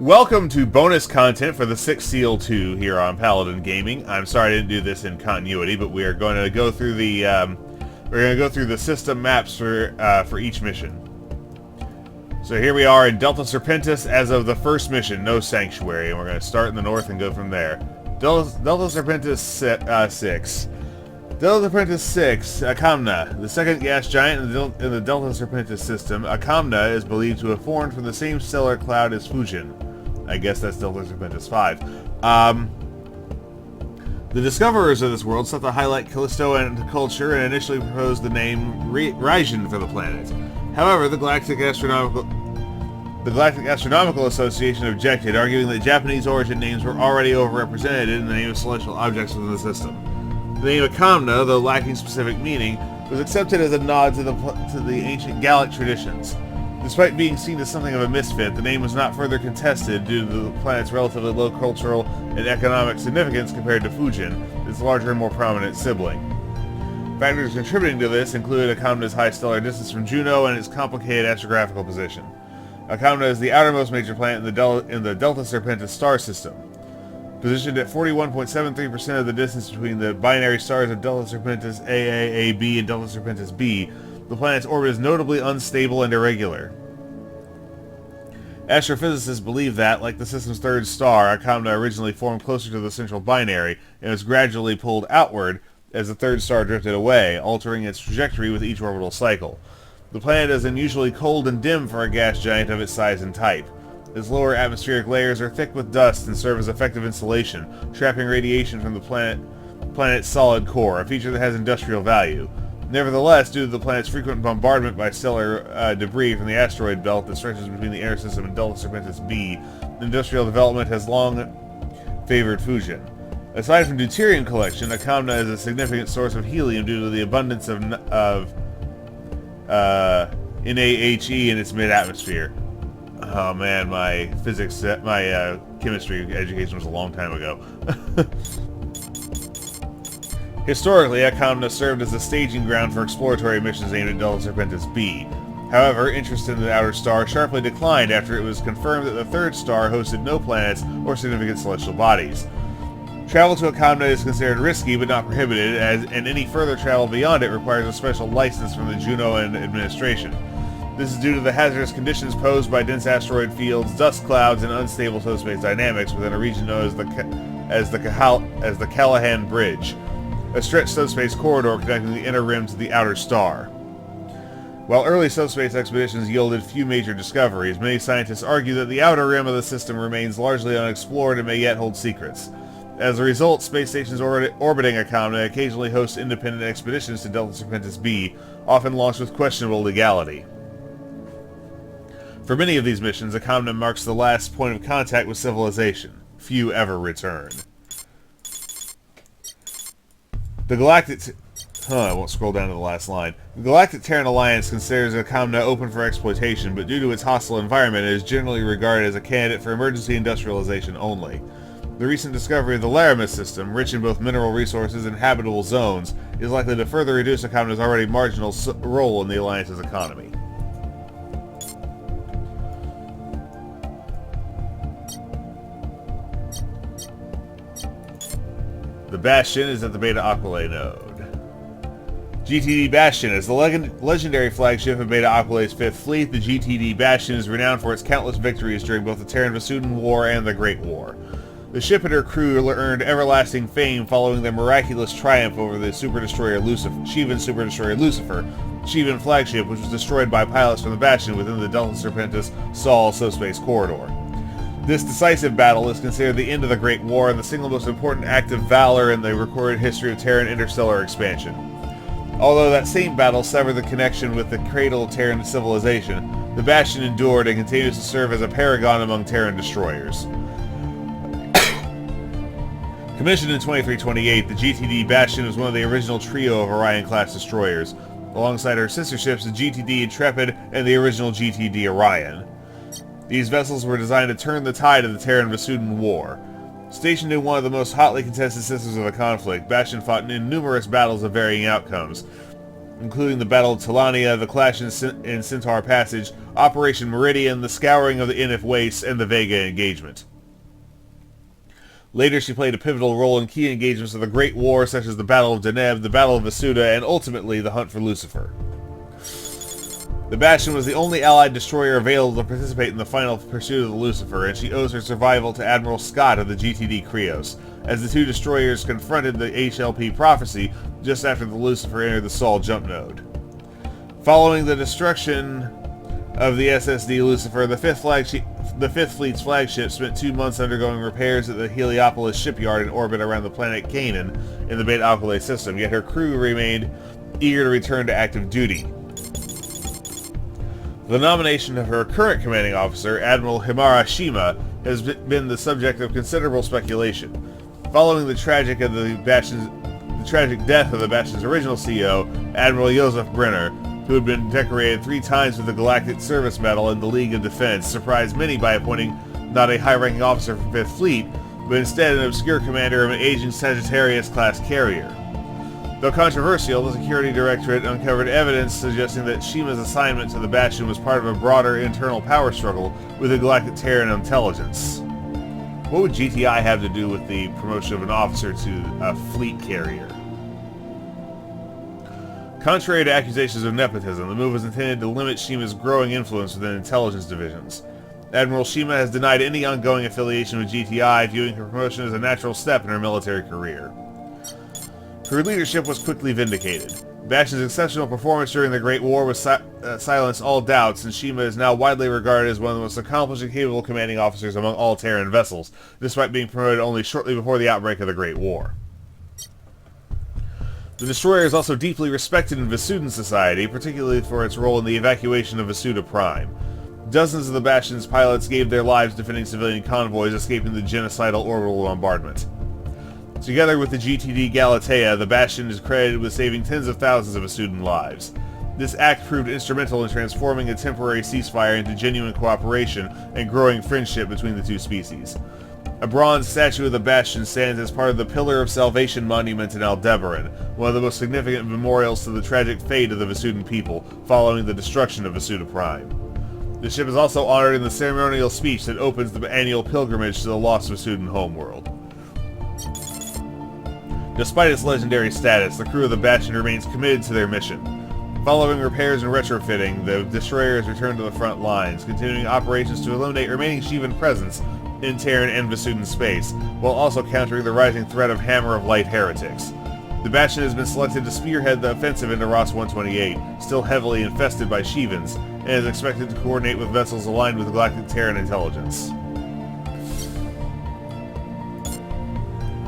Welcome to bonus content for the 6th Seal 2 here on Paladin Gaming. I'm sorry I didn't do this in continuity, but we are going to go through the system maps for each mission. So here we are in Delta Serpentis as of the first mission, no sanctuary, and we're going to start in the north and go from there. Delta Serpentis VI. Delta Serpentis VI, Akamna, the second gas giant in the Delta Serpentis system. Akamna is believed to have formed from the same stellar cloud as Vasudan. I guess that's Delta Serpentis V. The discoverers of this world sought to highlight Callisto and culture and initially proposed the name Ryzen for the planet. However, the Galactic Astronomical Association objected, arguing that Japanese origin names were already overrepresented in the name of celestial objects within the system. The name Akamna, though lacking specific meaning, was accepted as a nod to the ancient Gallic traditions. Despite being seen as something of a misfit, the name was not further contested due to the planet's relatively low cultural and economic significance compared to Vasudan, its larger and more prominent sibling. Factors contributing to this include Akamna's high stellar distance from Juno and its complicated astrographical position. Akamna is the outermost major planet in the Delta Serpentis star system. Positioned at 41.73% of the distance between the binary stars of Delta Serpentis AA, AB, and Delta Serpentis B, the planet's orbit is notably unstable and irregular. Astrophysicists believe that, like the system's third star, Akamna originally formed closer to the central binary and was gradually pulled outward as the third star drifted away, altering its trajectory with each orbital cycle. The planet is unusually cold and dim for a gas giant of its size and type. Its lower atmospheric layers are thick with dust and serve as effective insulation, trapping radiation from the planet's solid core, a feature that has industrial value. Nevertheless, due to the planet's frequent bombardment by stellar debris from the asteroid belt that stretches between the inner system and Delta Serpentis B, industrial development has long favored Vasudan. Aside from deuterium collection, Akamna is a significant source of helium due to the abundance of NaHe in its mid-atmosphere. Oh man, my chemistry education was a long time ago. Historically, Akamna served as a staging ground for exploratory missions aimed at Delta Serpentis B. However, interest in the outer star sharply declined after it was confirmed that the third star hosted no planets or significant celestial bodies. Travel to Akamna is considered risky but not prohibited, and any further travel beyond it requires a special license from the Junoan administration. This is due to the hazardous conditions posed by dense asteroid fields, dust clouds, and unstable subspace dynamics within a region known as the Callahan Bridge, a stretched subspace corridor connecting the inner rim to the outer star. While early subspace expeditions yielded few major discoveries, many scientists argue that the outer rim of the system remains largely unexplored and may yet hold secrets. As a result, space stations orbiting Akamna occasionally host independent expeditions to Delta Serpentis B, often launched with questionable legality. For many of these missions, Akamna marks the last point of contact with civilization. Few ever return. The Galactic... I won't scroll down to the last line. The Galactic Terran Alliance considers Akamna open for exploitation, but due to its hostile environment, it is generally regarded as a candidate for emergency industrialization only. The recent discovery of the Laramis system, rich in both mineral resources and habitable zones, is likely to further reduce Akamna's already marginal role in the Alliance's economy. The Bastion is at the Beta Aquilae node. GTD Bastion is the legendary flagship of Beta Aquilae's 5th Fleet. The GTD Bastion is renowned for its countless victories during both the Terran-Vasudan War and the Great War. The ship and her crew earned everlasting fame following their miraculous triumph over the Shivan Super Destroyer Lucifer, Shivan flagship, which was destroyed by pilots from the Bastion within the Delta Serpentis Sol subspace corridor. This decisive battle is considered the end of the Great War and the single most important act of valor in the recorded history of Terran interstellar expansion. Although that same battle severed the connection with the cradle of Terran civilization, the Bastion endured and continues to serve as a paragon among Terran destroyers. Commissioned in 2328, the GTD Bastion was one of the original trio of Orion-class destroyers, alongside her sister ships the GTD Intrepid and the original GTD Orion. These vessels were designed to turn the tide of the Terran-Vasudan War. Stationed in one of the most hotly contested systems of the conflict, Bastion fought in numerous battles of varying outcomes. including the Battle of Talania, the clash in Centaur Passage, Operation Meridian, the scouring of the Inif Wastes, and the Vega engagement. Later, she played a pivotal role in key engagements of the Great War, such as the Battle of Deneb, the Battle of Vasudan, and ultimately the hunt for Lucifer. The Bastion was the only Allied destroyer available to participate in the final pursuit of the Lucifer, and she owes her survival to Admiral Scott of the GTD Creos, as the two destroyers confronted the HLP Prophecy just after the Lucifer entered the Sol jump node. Following the destruction of the SSD Lucifer, the 5th Fleet's flagship spent 2 months undergoing repairs at the Heliopolis shipyard in orbit around the planet Canaan in the Beta Aquilae system, yet her crew remained eager to return to active duty. The nomination of her current commanding officer, Admiral Himara Shima, has been the subject of considerable speculation. Following the tragic death of the Bastion's original CEO, Admiral Josef Brenner, who had been decorated 3 times with the Galactic Service Medal in the League of Defense, surprised many by appointing not a high-ranking officer from 5th Fleet, but instead an obscure commander of an aging Sagittarius-class carrier. Though controversial, the Security Directorate uncovered evidence suggesting that Shima's assignment to the Bastion was part of a broader internal power struggle with the Galactic Terran intelligence. What would GTI have to do with the promotion of an officer to a fleet carrier? Contrary to accusations of nepotism, the move was intended to limit Shima's growing influence within intelligence divisions. Admiral Shima has denied any ongoing affiliation with GTI, viewing her promotion as a natural step in her military career. Her leadership was quickly vindicated. Bastion's exceptional performance during the Great War was silenced all doubts, and Shima is now widely regarded as one of the most accomplished and capable commanding officers among all Terran vessels, despite being promoted only shortly before the outbreak of the Great War. The destroyer is also deeply respected in Vasudan society, particularly for its role in the evacuation of Vasuda Prime. Dozens of the Bastion's pilots gave their lives defending civilian convoys escaping the genocidal orbital bombardment. Together with the GTD Galatea, the Bastion is credited with saving tens of thousands of Vasudan lives. This act proved instrumental in transforming a temporary ceasefire into genuine cooperation and growing friendship between the two species. A bronze statue of the Bastion stands as part of the Pillar of Salvation monument in Aldebaran, one of the most significant memorials to the tragic fate of the Vasudan people following the destruction of Vasuda Prime. The ship is also honored in the ceremonial speech that opens the annual pilgrimage to the lost Vasudan homeworld. Despite its legendary status, the crew of the Bastion remains committed to their mission. Following repairs and retrofitting, the destroyer has returned to the front lines, continuing operations to eliminate remaining Shivan presence in Terran and Vasudan space, while also countering the rising threat of Hammer of Light heretics. The Bastion has been selected to spearhead the offensive into Ross 128, still heavily infested by Shivans, and is expected to coordinate with vessels aligned with Galactic Terran intelligence.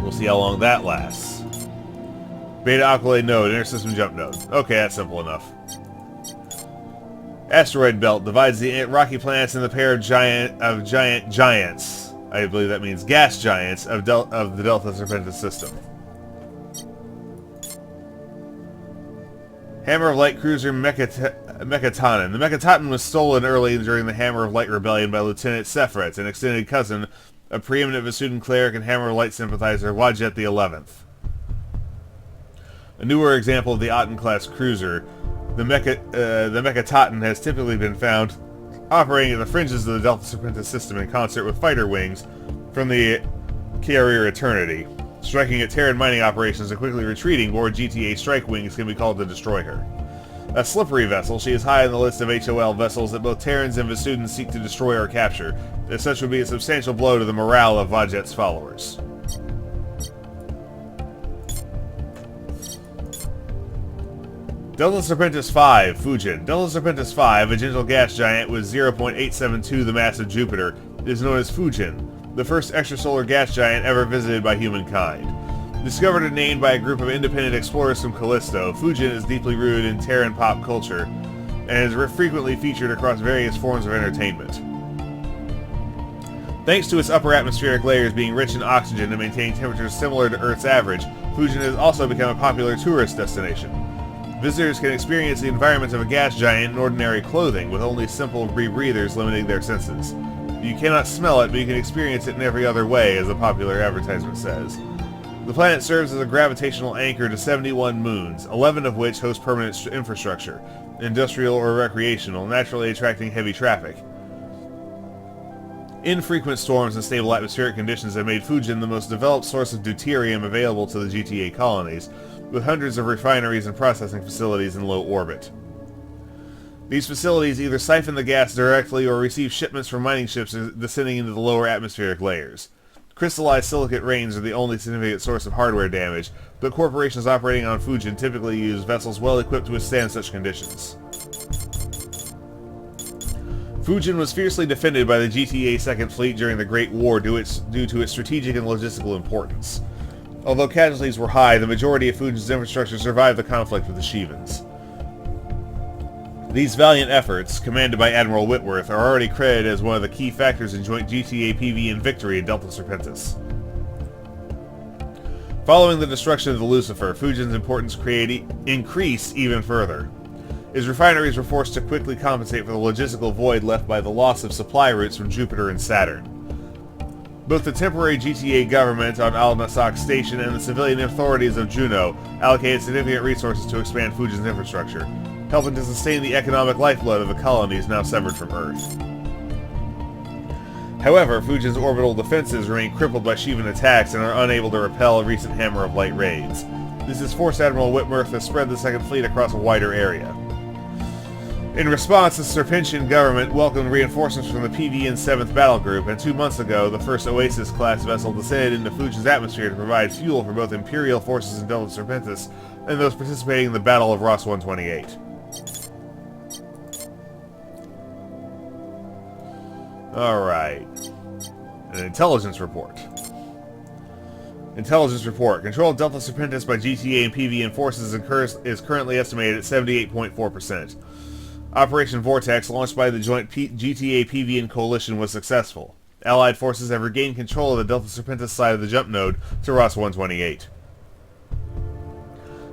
We'll see how long that lasts. Beta Aquilae node, intersystem jump node. Okay, that's simple enough. Asteroid belt divides the rocky planets into a pair of giant giants. I believe that means gas giants of the Delta Serpentis system. Hammer of Light cruiser Meketaten. The Meketaten was stolen early during the Hammer of Light rebellion by Lieutenant Sephiret, an extended cousin of preeminent Vasudan cleric and Hammer of Light sympathizer Wadjet the 11th. A newer example of the Aten-class cruiser, the Meketaten has typically been found operating at the fringes of the Delta Serpentis system in concert with fighter wings from the carrier Eternity. Striking at Terran mining operations and quickly retreating aboard GTA strike wings can be called to destroy her. A slippery vessel, she is high on the list of HOL vessels that both Terrans and Vasudans seek to destroy or capture, as such would be a substantial blow to the morale of Wadjet's followers. Delta Serpentis V, Fujin. Delta Serpentis V, a gentle gas giant with 0.872 the mass of Jupiter, is known as Fujin, the first extrasolar gas giant ever visited by humankind. Discovered and named by a group of independent explorers from Callisto, Fujin is deeply rooted in Terran pop culture, and is frequently featured across various forms of entertainment. Thanks to its upper atmospheric layers being rich in oxygen and maintaining temperatures similar to Earth's average, Fujin has also become a popular tourist destination. Visitors can experience the environment of a gas giant in ordinary clothing, with only simple rebreathers limiting their senses. You cannot smell it, but you can experience it in every other way, as the popular advertisement says. The planet serves as a gravitational anchor to 71 moons, 11 of which host permanent infrastructure, industrial or recreational, naturally attracting heavy traffic. Infrequent storms and stable atmospheric conditions have made Fujin the most developed source of deuterium available to the GTA colonies, with hundreds of refineries and processing facilities in low orbit. These facilities either siphon the gas directly or receive shipments from mining ships descending into the lower atmospheric layers. Crystallized silicate rains are the only significant source of hardware damage, but corporations operating on Fujin typically use vessels well equipped to withstand such conditions. Fujin was fiercely defended by the GTA Second Fleet during the Great War due to its strategic and logistical importance. Although casualties were high, the majority of Fujin's infrastructure survived the conflict with the Shivans. These valiant efforts, commanded by Admiral Whitworth, are already credited as one of the key factors in joint GTA PV victory in Delta Serpentis. Following the destruction of the Lucifer, Fujin's importance increased even further. His refineries were forced to quickly compensate for the logistical void left by the loss of supply routes from Jupiter and Saturn. Both the temporary GTA government on Al-Nasak Station and the civilian authorities of Juno allocated significant resources to expand Fujin's infrastructure, helping to sustain the economic lifeblood of the colonies now severed from Earth. However, Fujin's orbital defenses remain crippled by Shivan attacks and are unable to repel recent Hammer of Light raids. This has forced Admiral Whitworth to spread the Second Fleet across a wider area. In response, the Serpentian government welcomed reinforcements from the PVN 7th Battle Group, and 2 months ago, the first Oasis-class vessel descended into Fujin's atmosphere to provide fuel for both Imperial forces in Delta Serpentis and those participating in the Battle of Ross 128. Alright. An intelligence report. Intelligence report. Control of Delta Serpentis by GTA and PVN forces is currently estimated at 78.4%. Operation Vortex, launched by the joint GTA PVN coalition, was successful. Allied forces have regained control of the Delta Serpentis side of the jump node to Ross 128.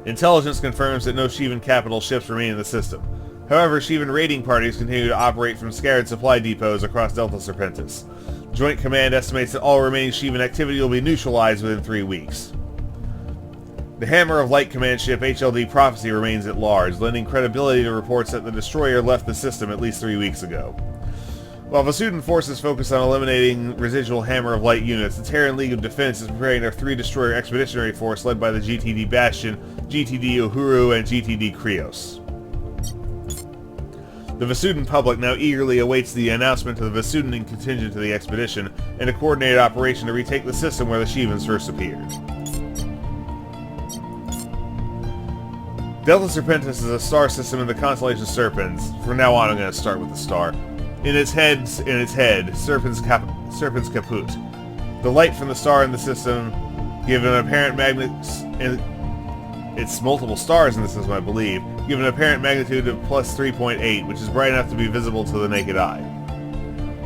Intelligence confirms that no Shivan capital ships remain in the system. However, Shivan raiding parties continue to operate from scattered supply depots across Delta Serpentis. Joint Command estimates that all remaining Shivan activity will be neutralized within 3 weeks. The Hammer of Light command ship HLD Prophecy remains at large, lending credibility to reports that the destroyer left the system at least 3 weeks ago. While Vasudan forces focus on eliminating residual Hammer of Light units, the Terran League of Defense is preparing their 3-destroyer expeditionary force led by the GTD Bastion, GTD Uhuru, and GTD Krios. The Vasudan public now eagerly awaits the announcement of the Vasudan contingent to the expedition and a coordinated operation to retake the system where the Shivans first appeared. Delta Serpentis is a star system in the constellation Serpens. From now on, I'm going to start with the star. In its head, Serpens Caput. The light from the star in the system, given an apparent it's multiple stars in the system, I believe, given an apparent magnitude of plus 3.8, which is bright enough to be visible to the naked eye.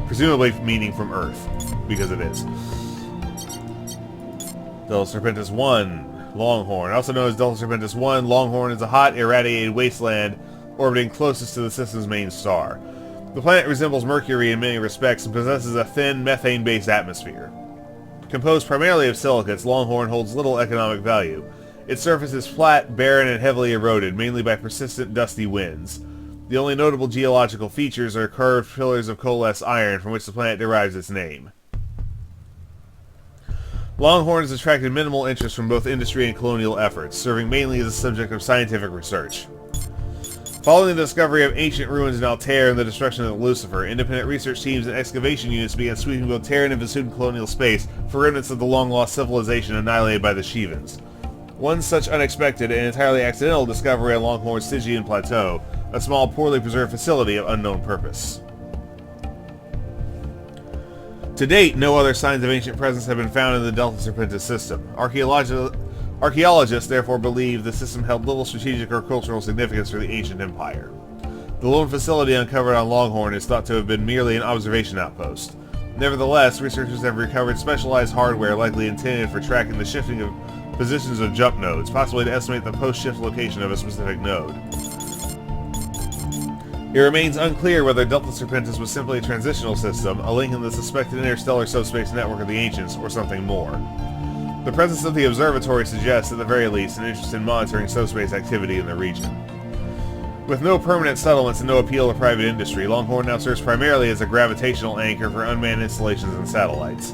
Presumably meaning from Earth, because it is. Delta Serpentis I. Longhorn. Also known as Delta Serpentis I, Longhorn is a hot, irradiated wasteland orbiting closest to the system's main star. The planet resembles Mercury in many respects and possesses a thin, methane-based atmosphere. Composed primarily of silicates, Longhorn holds little economic value. Its surface is flat, barren, and heavily eroded, mainly by persistent, dusty winds. The only notable geological features are curved pillars of coalesced iron from which the planet derives its name. Longhorn has attracted minimal interest from both industry and colonial efforts, serving mainly as a subject of scientific research. Following the discovery of ancient ruins in Altair and the destruction of the Lucifer, independent research teams and excavation units began sweeping both Terran and Vasudan colonial space for remnants of the long-lost civilization annihilated by the Shivans. One such unexpected and entirely accidental discovery on Longhorn's Stygian Plateau, a small, poorly preserved facility of unknown purpose. To date, no other signs of ancient presence have been found in the Delta Serpentis system. Archaeologists therefore believe the system held little strategic or cultural significance for the ancient empire. The lone facility uncovered on Longhorn is thought to have been merely an observation outpost. Nevertheless, researchers have recovered specialized hardware likely intended for tracking the shifting of positions of jump nodes, possibly to estimate the post-shift location of a specific node. It remains unclear whether Delta Serpentis was simply a transitional system, a link in the suspected interstellar subspace network of the Ancients, or something more. The presence of the observatory suggests, at the very least, an interest in monitoring subspace activity in the region. With no permanent settlements and no appeal to private industry, Longhorn now serves primarily as a gravitational anchor for unmanned installations and satellites.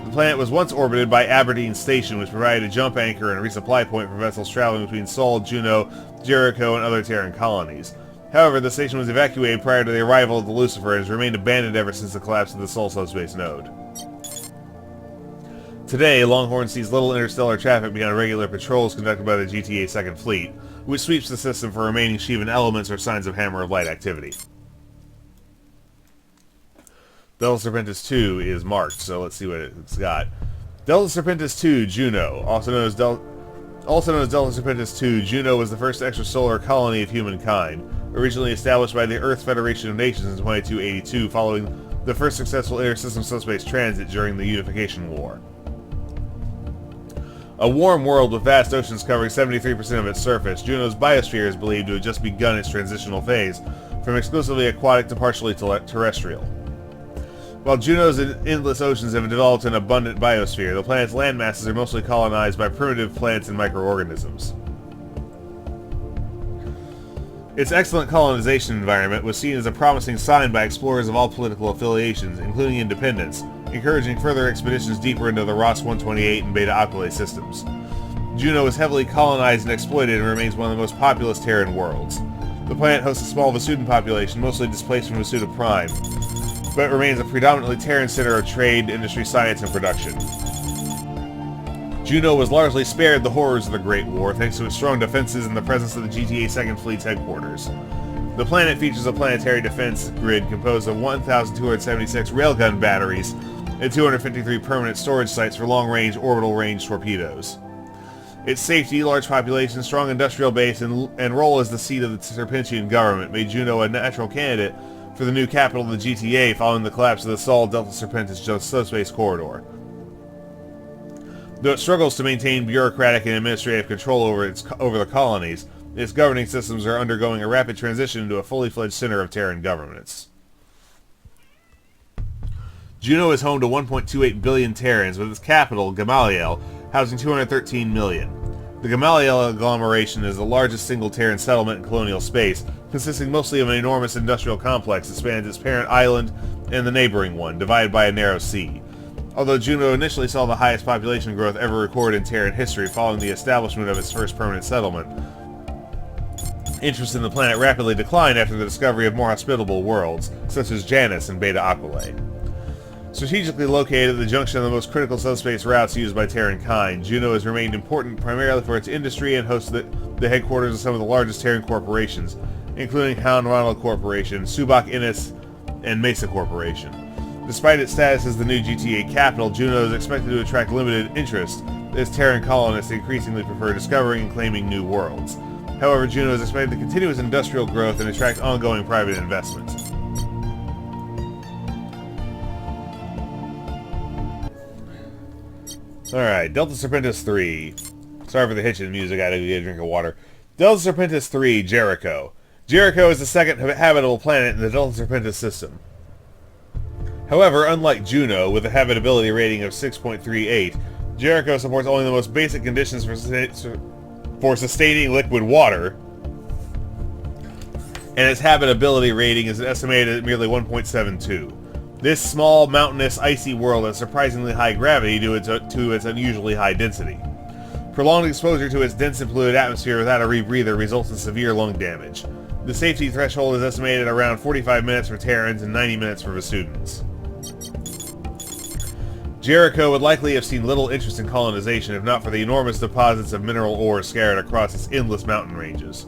The planet was once orbited by Aberdeen Station, which provided a jump anchor and resupply point for vessels traveling between Sol, Juno, Jericho, and other Terran colonies. However, the station was evacuated prior to the arrival of the Lucifer and has remained abandoned ever since the collapse of the Sol subspace node. Today, Longhorn sees little interstellar traffic beyond regular patrols conducted by the GTA Second Fleet, which sweeps the system for remaining Shivan elements or signs of Hammer of Light activity. Delta Serpentis II is marked, so let's see what it's got. Delta Serpentis II, Juno, also known as Delta Serpentis II, Juno was the first extrasolar colony of humankind, originally established by the Earth Federation of Nations in 2282 following the first successful intersystem subspace transit during the Unification War. A warm world with vast oceans covering 73% of its surface, Juno's biosphere is believed to have just begun its transitional phase from exclusively aquatic to partially terrestrial. While Juno's endless oceans have developed an abundant biosphere, the planet's land masses are mostly colonized by primitive plants and microorganisms. Its excellent colonization environment was seen as a promising sign by explorers of all political affiliations, including independents, encouraging further expeditions deeper into the Ross 128 and Beta Aquilae systems. Juno is heavily colonized and exploited and remains one of the most populous Terran worlds. The planet hosts a small Vasudan population, mostly displaced from Vasuda Prime, but remains a predominantly Terran center of trade, industry, science, and production. Juno was largely spared the horrors of the Great War thanks to its strong defenses and the presence of the GTA Second Fleet's headquarters. The planet features a planetary defense grid composed of 1,276 railgun batteries and 253 permanent storage sites for long-range orbital range torpedoes. Its safety, large population, strong industrial base, and role as the seat of the Serpentian government made Juno a natural candidate for the new capital of the GTA following the collapse of the Sol Delta Serpentis subspace corridor. Though it struggles to maintain bureaucratic and administrative control over the colonies, its governing systems are undergoing a rapid transition into a fully fledged center of Terran governance. Juno is home to 1.28 billion Terrans, with its capital, Gamaliel, housing 213 million. The Gamaliel agglomeration is the largest single Terran settlement in colonial space, consisting mostly of an enormous industrial complex that spans its parent island and the neighboring one, divided by a narrow sea. Although Juno initially saw the highest population growth ever recorded in Terran history following the establishment of its first permanent settlement, interest in the planet rapidly declined after the discovery of more hospitable worlds, such as Janus and Beta Aquilae. Strategically located at the junction of the most critical subspace routes used by Terran kind, Juno has remained important primarily for its industry and hosts the headquarters of some of the largest Terran corporations, including Hound Ronald Corporation, Subak Innis, and Mesa Corporation. Despite its status as the new GTA capital, Juno is expected to attract limited interest, as Terran colonists increasingly prefer discovering and claiming new worlds. However, Juno is expected to continue its industrial growth and attract ongoing private investment. Alright, Delta Serpentis III. Sorry for the hitch in the music, I had to get a drink of water. Delta Serpentis III, Jericho. Jericho is the second habitable planet in the Delta Serpentis system. However, unlike Juno, with a habitability rating of 6.38, Jericho supports only the most basic conditions for sustaining liquid water, and its habitability rating is estimated at merely 1.72. This small, mountainous, icy world has surprisingly high gravity due to its unusually high density. Prolonged exposure to its dense and polluted atmosphere without a rebreather results in severe lung damage. The safety threshold is estimated around 45 minutes for Terrans and 90 minutes for Vasudans. Jericho would likely have seen little interest in colonization if not for the enormous deposits of mineral ore scattered across its endless mountain ranges.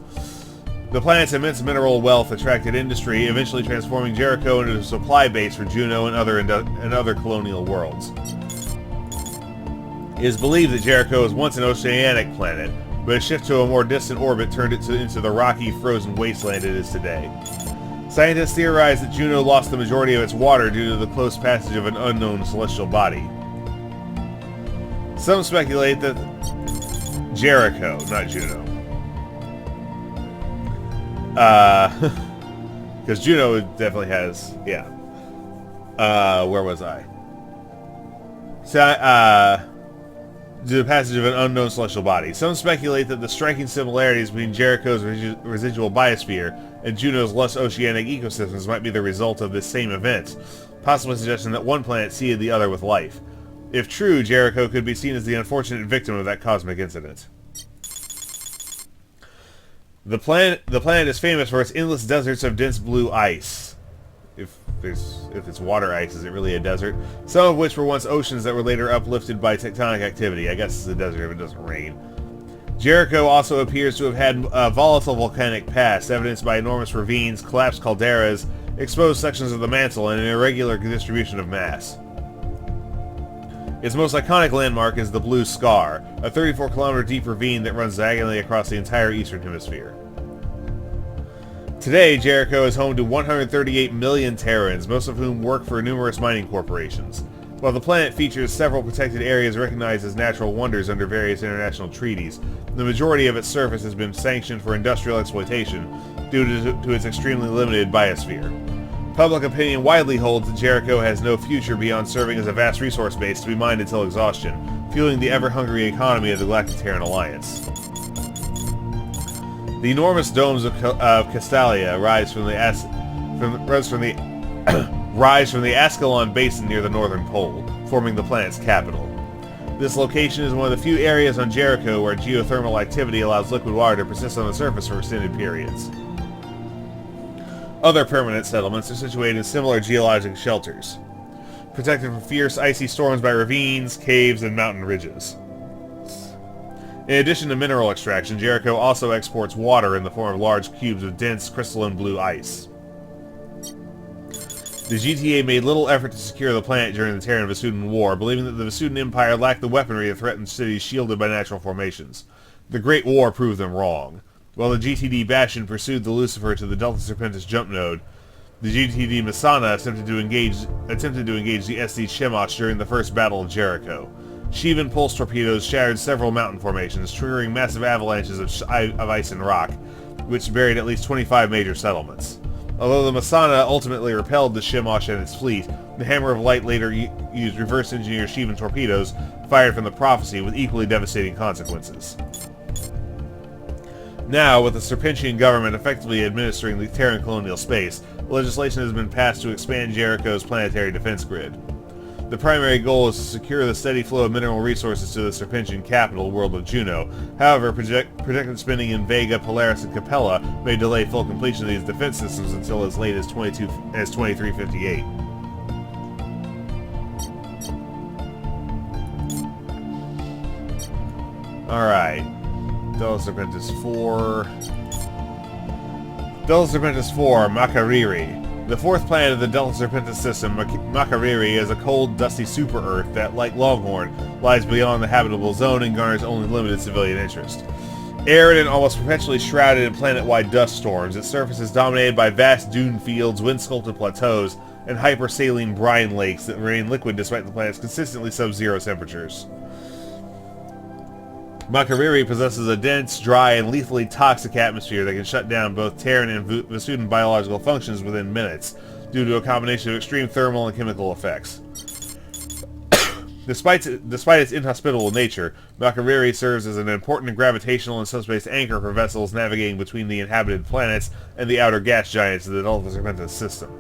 The planet's immense mineral wealth attracted industry, eventually transforming Jericho into a supply base for Juno and other colonial worlds. It is believed that Jericho was once an oceanic planet, but a shift to a more distant orbit turned it into the rocky, frozen wasteland it is today. Scientists theorize that Juno lost the majority of its water due to the close passage of an unknown celestial body. Some speculate that Jericho, not Juno. Because Juno definitely has, yeah. Where was I? So, to the passage of an unknown celestial body. Some speculate that the striking similarities between Jericho's residual biosphere and Juno's lush oceanic ecosystems might be the result of this same event, possibly suggesting that one planet seeded the other with life. If true, Jericho could be seen as the unfortunate victim of that cosmic incident. The planet is famous for its endless deserts of dense blue ice. If it's water ice, is it really a desert? Some of which were once oceans that were later uplifted by tectonic activity. I guess it's a desert if it doesn't rain. Jericho also appears to have had a volatile volcanic past, evidenced by enormous ravines, collapsed calderas, exposed sections of the mantle, and an irregular distribution of mass. Its most iconic landmark is the Blue Scar, a 34-kilometer deep ravine that runs diagonally across the entire eastern hemisphere. Today, Jericho is home to 138 million Terrans, most of whom work for numerous mining corporations. While the planet features several protected areas recognized as natural wonders under various international treaties, the majority of its surface has been sanctioned for industrial exploitation due to its extremely limited biosphere. Public opinion widely holds that Jericho has no future beyond serving as a vast resource base to be mined until exhaustion, fueling the ever-hungry economy of the Galactic Terran Alliance. The enormous domes of Castalia rise from the Ascalon Basin near the northern pole, forming the planet's capital. This location is one of the few areas on Jericho where geothermal activity allows liquid water to persist on the surface for extended periods. Other permanent settlements are situated in similar geologic shelters, protected from fierce icy storms by ravines, caves, and mountain ridges. In addition to mineral extraction, Jericho also exports water in the form of large cubes of dense, crystalline blue ice. The GTA made little effort to secure the planet during the Terran-Vasudan War, believing that the Vasudan Empire lacked the weaponry to threaten cities shielded by natural formations. The Great War proved them wrong. While the GTD Bastion pursued the Lucifer to the Delta Serpentis jump node, the GTD Masana attempted to engage the SD Shemosh during the First Battle of Jericho. Shivan pulse torpedoes shattered several mountain formations, triggering massive avalanches of ice and rock, which buried at least 25 major settlements. Although the Masana ultimately repelled the Shemosh and its fleet, the Hammer of Light later used reverse-engineered Shivan torpedoes fired from the Prophecy with equally devastating consequences. Now, with the Serpentian government effectively administering the Terran colonial space, legislation has been passed to expand Jericho's planetary defense grid. The primary goal is to secure the steady flow of mineral resources to the Serpentian capital, world of Juno. However, projected spending in Vega, Polaris, and Capella may delay full completion of these defense systems until as late as 2358. Alright. Delta Serpentis IV. Delta Serpentis IV, Makariri. The fourth planet of the Delta Serpentis system, Makariri, is a cold, dusty super-Earth that, like Longhorn, lies beyond the habitable zone and garners only limited civilian interest. Arid and almost perpetually shrouded in planet-wide dust storms, its surface is dominated by vast dune fields, wind-sculpted plateaus, and hypersaline brine lakes that remain liquid despite the planet's consistently sub-zero temperatures. Makariri possesses a dense, dry, and lethally toxic atmosphere that can shut down both Terran and Vasudan biological functions within minutes, due to a combination of extreme thermal and chemical effects. Despite its inhospitable nature, Makariri serves as an important gravitational and subspace anchor for vessels navigating between the inhabited planets and the outer gas giants of the Delta Serpentis system.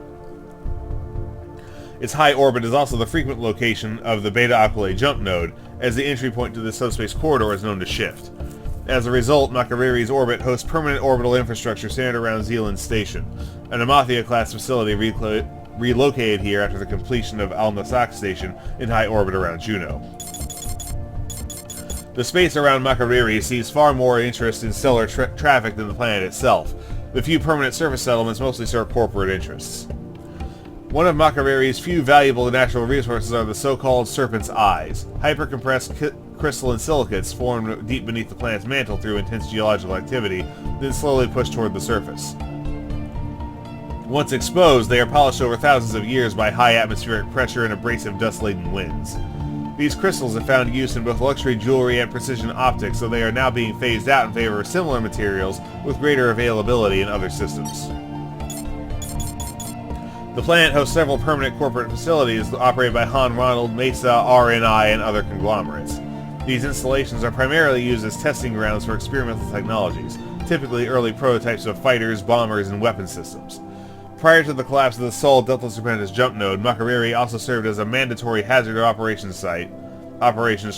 Its high orbit is also the frequent location of the Beta Aquilae jump node, as the entry point to the subspace corridor is known to shift. As a result, Makariri's orbit hosts permanent orbital infrastructure centered around Zealand Station, an Amathia-class facility relocated here after the completion of Al-Nasak Station in high orbit around Juno. The space around Makariri sees far more interest in stellar traffic than the planet itself. The few permanent surface settlements mostly serve corporate interests. One of Makariri's few valuable natural resources are the so-called Serpent's Eyes, hyper-compressed crystalline silicates formed deep beneath the planet's mantle through intense geological activity, then slowly pushed toward the surface. Once exposed, they are polished over thousands of years by high atmospheric pressure and abrasive dust-laden winds. These crystals have found use in both luxury jewelry and precision optics, so they are now being phased out in favor of similar materials with greater availability in other systems. The planet hosts several permanent corporate facilities operated by Han Ronald, Mesa, RNI, and other conglomerates. These installations are primarily used as testing grounds for experimental technologies, typically early prototypes of fighters, bombers, and weapon systems. Prior to the collapse of the sole Delta Serpentis jump node, Makariri also served as a mandatory hazard operations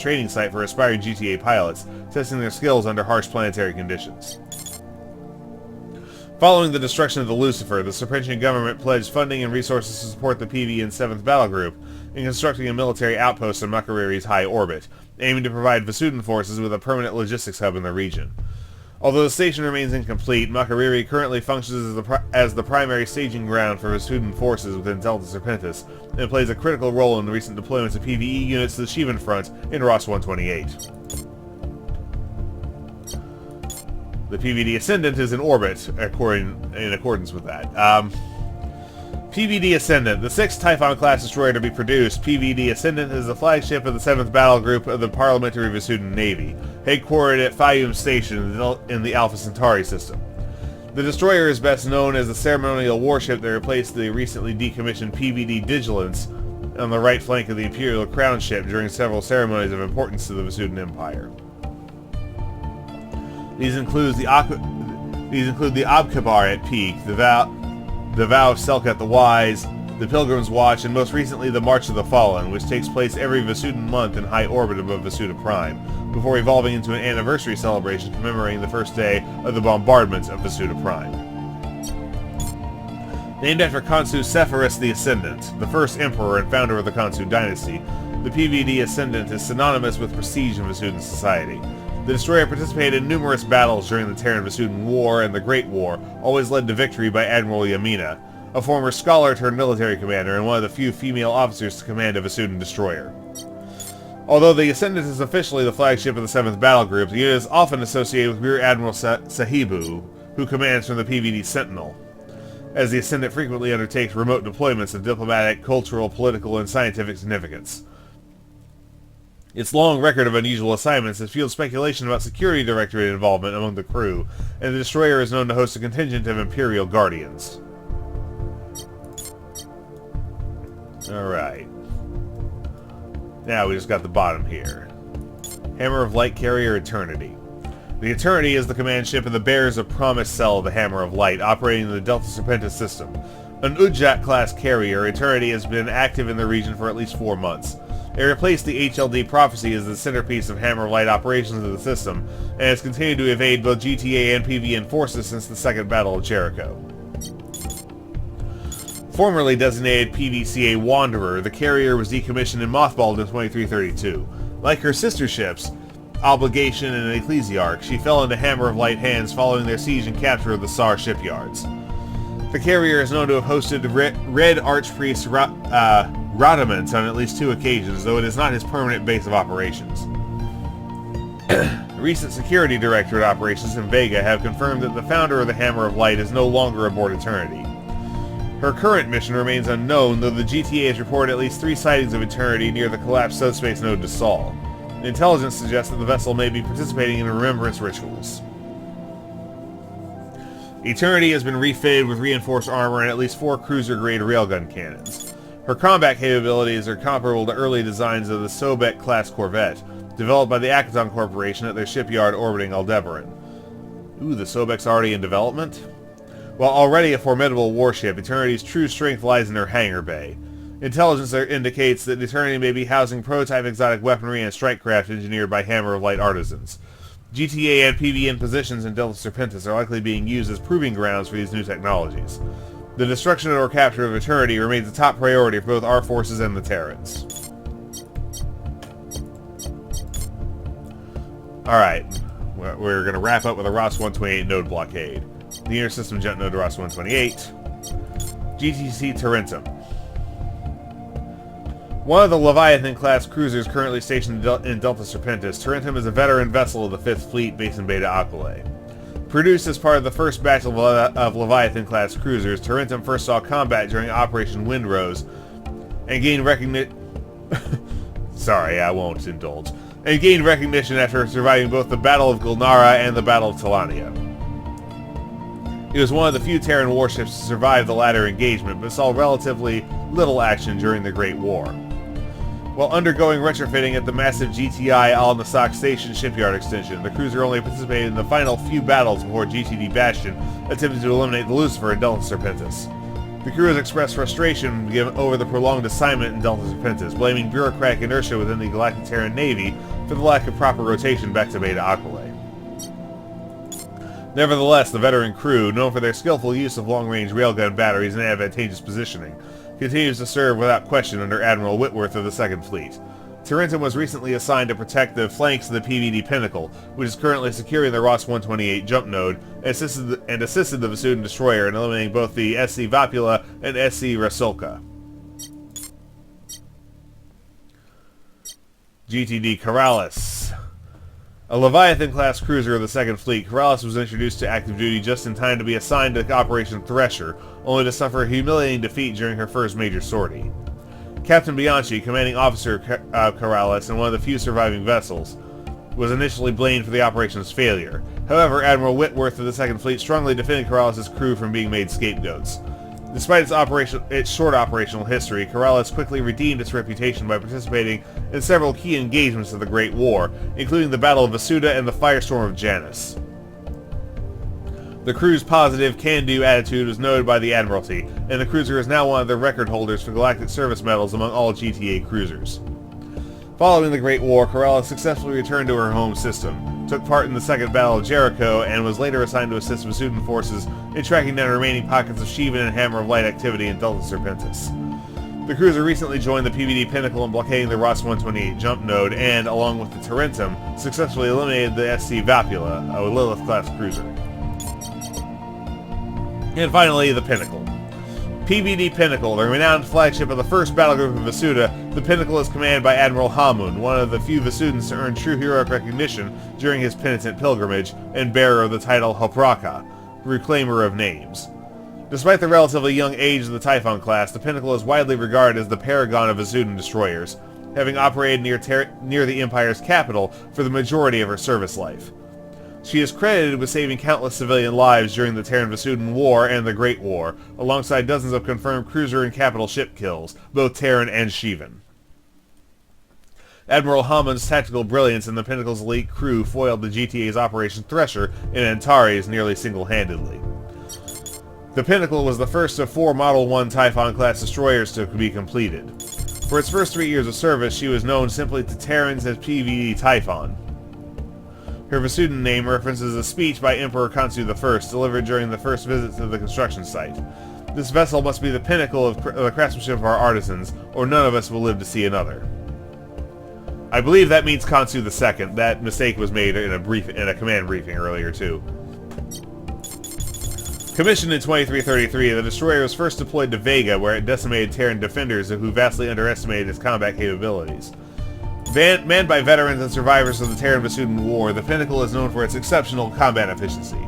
training site for aspiring GTA pilots, testing their skills under harsh planetary conditions. Following the destruction of the Lucifer, the Serpentian government pledged funding and resources to support the PV and 7th Battle Group in constructing a military outpost on Makariri's high orbit, aiming to provide Vasudan forces with a permanent logistics hub in the region. Although the station remains incomplete, Makariri currently functions as the primary staging ground for Vasudan forces within Delta Serpentis, and plays a critical role in the recent deployments of PvE units to the Shivan front in Ross 128. The PVD Ascendant is in orbit, in accordance with that. PVD Ascendant, the 6th Typhon-class destroyer to be produced, PVD Ascendant is the flagship of the 7th Battle Group of the Parliamentary Vasudan Navy, headquartered at Fayum Station in the Alpha Centauri system. The destroyer is best known as the ceremonial warship that replaced the recently decommissioned PVD Vigilance on the right flank of the Imperial crown ship during several ceremonies of importance to the Vasudan Empire. These include the Abkabar at Peak, the Vow of Selka at the Wise, the Pilgrim's Watch, and most recently the March of the Fallen, which takes place every Vasudan month in high orbit above Vasuda Prime, before evolving into an anniversary celebration commemorating the first day of the bombardment of Vasuda Prime. Named after Khonsu Sepphoris the Ascendant, the first emperor and founder of the Khonsu dynasty, the PVD Ascendant is synonymous with prestige in Vasudan society. The destroyer participated in numerous battles during the Terran-Vasudan War and the Great War, always led to victory by Admiral Yamina, a former scholar turned military commander and one of the few female officers to command a Vasudan destroyer. Although the Ascendant is officially the flagship of the 7th Battle Group, the unit is often associated with Rear Admiral Sahibu, who commands from the PVD Sentinel, as the Ascendant frequently undertakes remote deployments of diplomatic, cultural, political, and scientific significance. Its long record of unusual assignments has fueled speculation about security directorate involvement among the crew, and the destroyer is known to host a contingent of Imperial Guardians. Alright. Now we just got the bottom here. Hammer of Light Carrier Eternity. The Eternity is the command ship of the Bearers of Promise cell of the Hammer of Light, operating in the Delta Serpentis system. An Ujjat-class carrier, Eternity has been active in the region for at least 4 months. It replaced the HLD Prophecy as the centerpiece of Hammer of Light operations of the system, and has continued to evade both GTA and PVN forces since the Second Battle of Jericho. Formerly designated PVCA Wanderer, the carrier was decommissioned and mothballed in 2332. Like her sister ships, Obligation and Ecclesiarch, she fell into Hammer of Light hands following their siege and capture of the Sar shipyards. The carrier is known to have hosted Red Archpriest Radamant on at least 2 occasions, though it is not his permanent base of operations. Recent Security Directorate operations in Vega have confirmed that the founder of the Hammer of Light is no longer aboard Eternity. Her current mission remains unknown, though the GTA has reported at least 3 sightings of Eternity near the collapsed subspace node to Sol. Intelligence suggests that the vessel may be participating in remembrance rituals. Eternity has been refitted with reinforced armor and at least 4 cruiser-grade railgun cannons. Her combat capabilities are comparable to early designs of the Sobek-class corvette, developed by the Akaton Corporation at their shipyard orbiting Aldebaran. Ooh, the Sobek's already in development? While already a formidable warship, Eternity's true strength lies in her hangar bay. Intelligence there indicates that Eternity may be housing prototype exotic weaponry and strike craft engineered by Hammer of Light artisans. GTA and PVN positions in Delta Serpentis are likely being used as proving grounds for these new technologies. The destruction or capture of Eternity remains a top priority for both our forces and the Terrans. Alright, we're going to wrap up with a Ross 128 node blockade. The Intersystem Jump Node to Ross 128. GTC Tarentum. One of the Leviathan-class cruisers currently stationed in Delta Serpentis, Tarentum is a veteran vessel of the 5th Fleet based in Beta Aquilae. Produced as part of the first batch of Leviathan-class cruisers, Tarentum first saw combat during Operation Windrose, and gained recognition... Sorry, I won't indulge. And gained recognition after surviving both the Battle of Gulnara and the Battle of Talania. It was one of the few Terran warships to survive the latter engagement, but saw relatively little action during the Great War. While undergoing retrofitting at the massive GTI Al-Nassaq Station shipyard extension, the cruiser only participated in the final few battles before GTD Bastion attempted to eliminate the Lucifer and Delta Serpentis. The crew has expressed frustration over the prolonged assignment in Delta Serpentis, blaming bureaucratic inertia within the Galactic Terran Navy for the lack of proper rotation back to Beta Aquilae. Nevertheless, the veteran crew, known for their skillful use of long-range railgun batteries and advantageous positioning, continues to serve without question under Admiral Whitworth of the Second Fleet. Tarentum was recently assigned to protect the flanks of the PVD Pinnacle, which is currently securing the Ross 128 jump node, and assisted the Vasudan destroyer in eliminating both the SC Vapula and SC Rasulka. GTD Caralis. A Leviathan-class cruiser of the Second Fleet, Caralis was introduced to active duty just in time to be assigned to Operation Thresher, only to suffer a humiliating defeat during her first major sortie. Captain Bianchi, commanding officer of Caralis and one of the few surviving vessels, was initially blamed for the operation's failure. However, Admiral Whitworth of the Second Fleet strongly defended Caralis' crew from being made scapegoats. Despite its short operational history, Caralis quickly redeemed its reputation by participating in several key engagements of the Great War, including the Battle of Vasudan and the Firestorm of Janus. The crew's positive, can-do attitude was noted by the Admiralty, and the cruiser is now one of the record holders for Galactic Service Medals among all GTA cruisers. Following the Great War, Caralis successfully returned to her home system, took part in the Second Battle of Jericho, and was later assigned to assist Vasudan forces in tracking down remaining pockets of Shivan and Hammer of Light activity in Delta Serpentis. The cruiser recently joined the PVD Pinnacle in blockading the Ross 128 jump node and, along with the Tarentum, successfully eliminated the SC Vapula, a Lilith-class cruiser. And finally, the Pinnacle. PVD Pinnacle, the renowned flagship of the first battlegroup of Vasuda, the Pinnacle is commanded by Admiral Hamun, one of the few Vasudans to earn true heroic recognition during his penitent pilgrimage, and bearer of the title Hopraka, Reclaimer of Names. Despite the relatively young age of the Typhon class, the Pinnacle is widely regarded as the paragon of Vasudan destroyers, having operated near the Empire's capital for the majority of her service life. She is credited with saving countless civilian lives during the Terran-Vasudan War and the Great War, alongside dozens of confirmed cruiser and capital ship kills, both Terran and Shivan. Admiral Hamun's tactical brilliance and the Pinnacle's elite crew foiled the GTA's Operation Thresher and Antares nearly single-handedly. The Pinnacle was the first of 4 Model 1 Typhon-class destroyers to be completed. For its first 3 years of service, she was known simply to Terrans as PVD Typhon. Her Vasudan name references a speech by Emperor Khonsu I delivered during the first visit to the construction site. This vessel must be the pinnacle of the craftsmanship of our artisans, or none of us will live to see another. I believe that means Khonsu II. That mistake was made in a command briefing earlier too. Commissioned in 2333, the destroyer was first deployed to Vega, where it decimated Terran defenders who vastly underestimated its combat capabilities. Manned by veterans and survivors of the Terran-Vasudan War, the Pinnacle is known for its exceptional combat efficiency.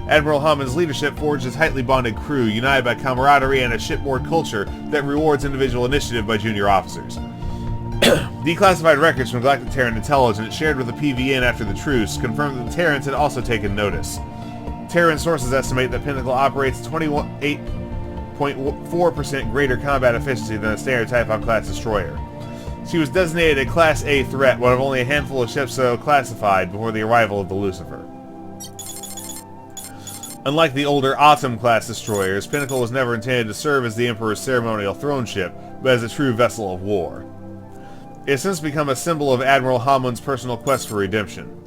Admiral Hamun's leadership forged his tightly bonded crew, united by camaraderie and a shipboard culture that rewards individual initiative by junior officers. Declassified records from Galactic Terran Intelligence shared with the PVN after the truce confirmed that the Terrans had also taken notice. Terran sources estimate that Pinnacle operates 28.4% greater combat efficiency than a standard Typhon-class destroyer. She was designated a Class A threat, one of only a handful of ships so classified before the arrival of the Lucifer. Unlike the older Autumn-class destroyers, Pinnacle was never intended to serve as the Emperor's ceremonial throne ship, but as a true vessel of war. It has since become a symbol of Admiral Hamun's personal quest for redemption.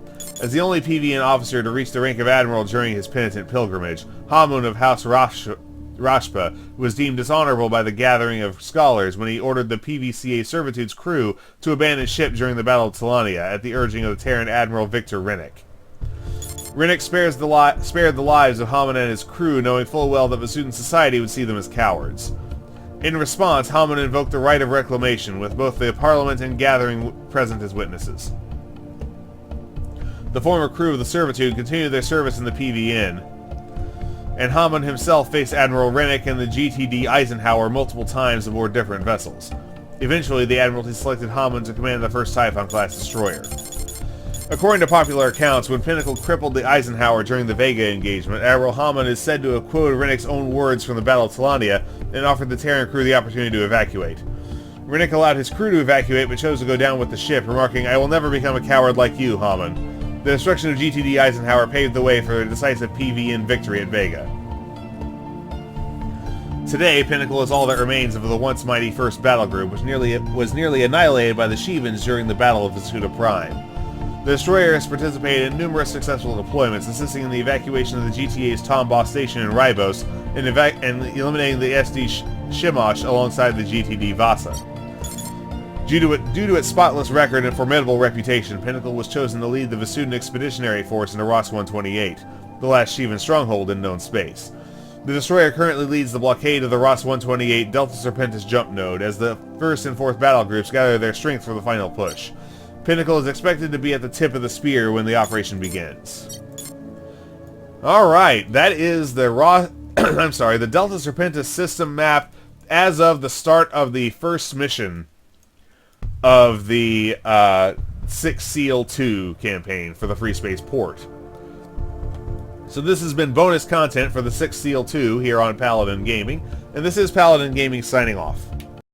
As the only PVN officer to reach the rank of Admiral during his penitent pilgrimage, Hamun of House Rashpa was deemed dishonorable by the gathering of scholars when he ordered the PVCA Servitude's crew to abandon ship during the Battle of Talania at the urging of the Terran Admiral Victor Rinnick. Rinnick spared the lives of Hamun and his crew, knowing full well that Vasudan society would see them as cowards. In response, Hamun invoked the right of reclamation, with both the Parliament and gathering present as witnesses. The former crew of the Servitude continued their service in the PVN, and Hamun himself faced Admiral Rinnick and the GTD Eisenhower multiple times aboard different vessels. Eventually, the Admiralty selected Hamun to command the first Typhon-class destroyer. According to popular accounts, when Pinnacle crippled the Eisenhower during the Vega engagement, Admiral Hamun is said to have quoted Rinnick's own words from the Battle of Talania and offered the Terran crew the opportunity to evacuate. Rennick allowed his crew to evacuate, but chose to go down with the ship, remarking, "I will never become a coward like you, Hammond." The destruction of GTD Eisenhower paved the way for a decisive PVN victory at Vega. Today, Pinnacle is all that remains of the once mighty 1st Battle Group, which was nearly annihilated by the Shevans during the Battle of Vasudan Prime. The destroyer has participated in numerous successful deployments, assisting in the evacuation of the GTA's Tombaugh station in Ribos and eliminating the SD Shimosh alongside the GTD Vasa. Due to its spotless record and formidable reputation, Pinnacle was chosen to lead the Vasudan Expeditionary Force into Ross 128, the last Shevan stronghold in known space. The destroyer currently leads the blockade of the Ross 128 Delta Serpentis jump node as the 1st and 4th battle groups gather their strength for the final push. Pinnacle is expected to be at the tip of the spear when the operation begins. Alright, that is the the Delta Serpentis system map as of the start of the first mission of the 6 Seal 2 campaign for the Freespace Port. So this has been bonus content for the 6 Seal 2 here on Paladin Gaming, and this is Paladin Gaming signing off.